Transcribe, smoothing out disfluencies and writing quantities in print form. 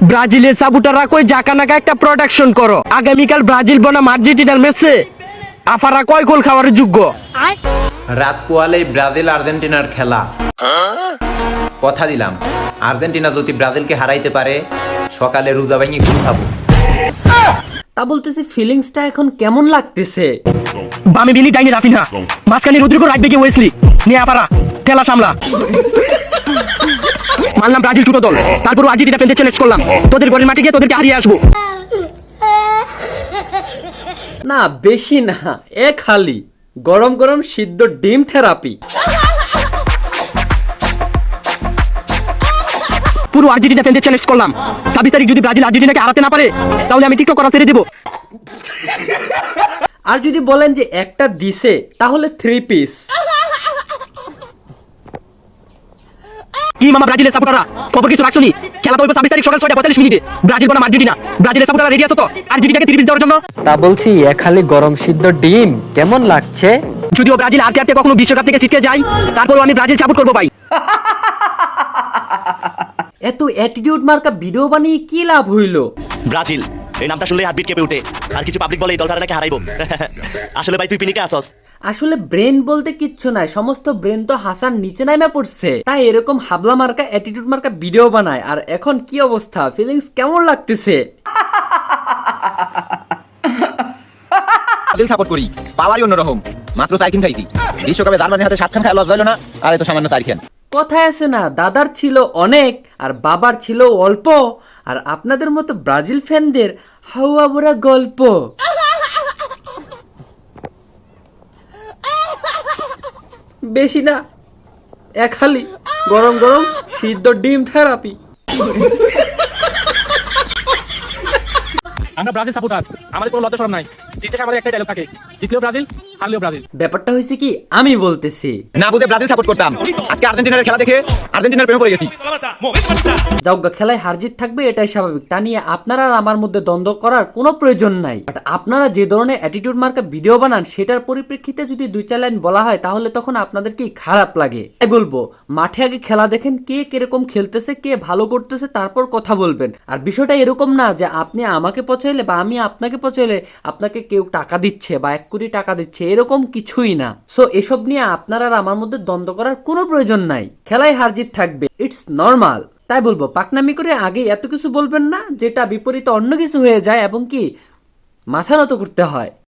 ব্রাজিলের সাপোর্টাররা কই জাকা নাকা একটা প্রোডাকশন করো, আগামীকাল ব্রাজিল বনাম আর্জেন্টিনার ম্যাচে আফারা কয় গোল খাওয়ার যোগ্য? রাত পোয়ালেই ব্রাজিল আর্জেন্টিনার খেলা। কথা দিলাম, আর্জেন্টিনা যদি ব্রাজিলকে হারাইতে পারে সকালে রোজা ভাঙি ঘুম খাবো। তা বলতেছি ফিলিংসটা এখন কেমন লাগতেছে? বামে বিলি ডাইনি রাফিনা, মাঝখানে রদ্রিগো, রাইট ব্যাকে ওয়েসলি, নিয়ে আফারা খেলা সামলা। মানলাম ব্রাজিল ছোট দল, তারপর আর্জেন্টিনা ফেলতে চ্যালেঞ্জ করলাম, তোদের ঘরের মাঠে গিয়ে তোদেরকে হারিয়ে আসবো। না বেশি না, খালি গরম গরম সিদ্ধ ডিম থেরাপি। পুরো আর্জেন্টিনা ফেলতে চ্যালেঞ্জ করলাম, 26 তারিখ যদি ব্রাজিল আর্জেন্টিনাকে হারাতে না পারে তাহলে আমি টিকটক করা ছেড়ে দেবো। আর যদি বলেন যে একটা দিছে তাহলে 3 পিস। কি মামা ব্রাজিলের সাপোর্টাররা খবর কিছু রাখছো নি? খেলা তো 26 তারিখ সকাল 6:45 ব্রাজিল বনাম আর্জেন্টিনা। ব্রাজিলের সাপোর্টাররা রেডি আছো তো আর্জেন্টিনাকে 3 পিস দেওয়ার জন্য? তা বলছি খালি গরম সিদ্ধ ডিম কেমন লাগছে? যদিও ব্রাজিল আর কে কখনো বিশ্বকাপ থেকে ছিটকে যায়, তারপরও আমি ব্রাজিল সাপোর্ট করবো ভাই। এত অ্যাটিটিউড মার্কা ভিডিও বানিয়ে কি লাভ হইলো? ব্রাজিল এই নামটা শুনলে হার্টবিট কেঁপে ওঠে, আর কিছু পাবলিক বলে এই দলটা নাকি হারাইবো। আসলে ভাই তুই পিনিকে আসস। আসলে ব্রেন বলতে কিচ্ছু নাই, সমস্ত ব্রেন তো হাসার নিচে নাইমা পড়ছে, তাই এরকম হাবলা মার্কা অ্যাটিটিউড মার্কা ভিডিও বানায়। আর এখন কি অবস্থা, ফিলিংস কেমন লাগতেছে? ব্রাজিল সাপোর্ট করি, পাওয়ারই অন্যরকম। মাত্র 4 খান খাইছি, বিশ্বকাপে জার্মানির হাতে 7 খান খাওয়া লজ্জা হলো না, আর এত সামান্য 4 খান। কথায় আছে না, দাদার ছিল অনেক আর বাবার ছিল অল্প, আর আপনাদের মতো ব্রাজিল ফ্যানদের হাওয়া ভরা গল্প। বেশি না, খালি গরম গরম সিদ্ধ ডিম থেরাপি। আমরা ব্রাজিল সাপোর্টার, আমাদের কোনো লজ্জা শরম নাই। ইতিহাসে আমাদের একটাই ডায়লগ থাকে, জিতলেও ব্রাজিল, হারলেও ব্রাজিল। ব্যাপারটা হয়েছে কি, আমি বলতেছি না বুঝে ব্রাজিল সাপোর্ট করতাম, আজকে আর্জেন্টিনার খেলা দেখে আর্জেন্টিনার প্রেমে পড়ে গেছি। যাওগা খেলায় হারজিত থাকবে, এটাই স্বাভাবিক। তা নিয়ে আপনারা আর আমার মধ্যে দ্বন্দ্ব করার কোনো প্রয়োজন নাই। বাট আপনারা যে ধরনের অ্যাটিটিউড মার্কা ভিডিও বানান সেটার পরিপ্রেক্ষিতে যদি 2-4 লাইন বলা হয় তাহলে তখন আপনাদের কি খারাপ লাগে? তাই বলবো, মাঠে আগে খেলা দেখেন, কে কিরকম খেলতেছে, কে ভালো করতেছে, তারপর কথা বলবেন। আর বিষয়টা এরকম না যে আপনি আমাকে পছাইলে বা আমি আপনাকে পছাইলে আপনাকে কেউ টাকা দিচ্ছে বা 1 কোটি টাকা দিচ্ছে, এরকম কিছুই না। সো এসব নিয়ে আপনারা আর আমার মধ্যে দ্বন্দ্ব করার কোনো প্রয়োজন নাই। খেলায় হারজিত থাকবে, ইটস নর্মাল। তাই বলবো, পাকনামি করে আগে এত কিছু বলবেন না যেটা বিপরীতে অন্য কিছু হয়ে যায় এবং কি মাথা নত করতে হয়।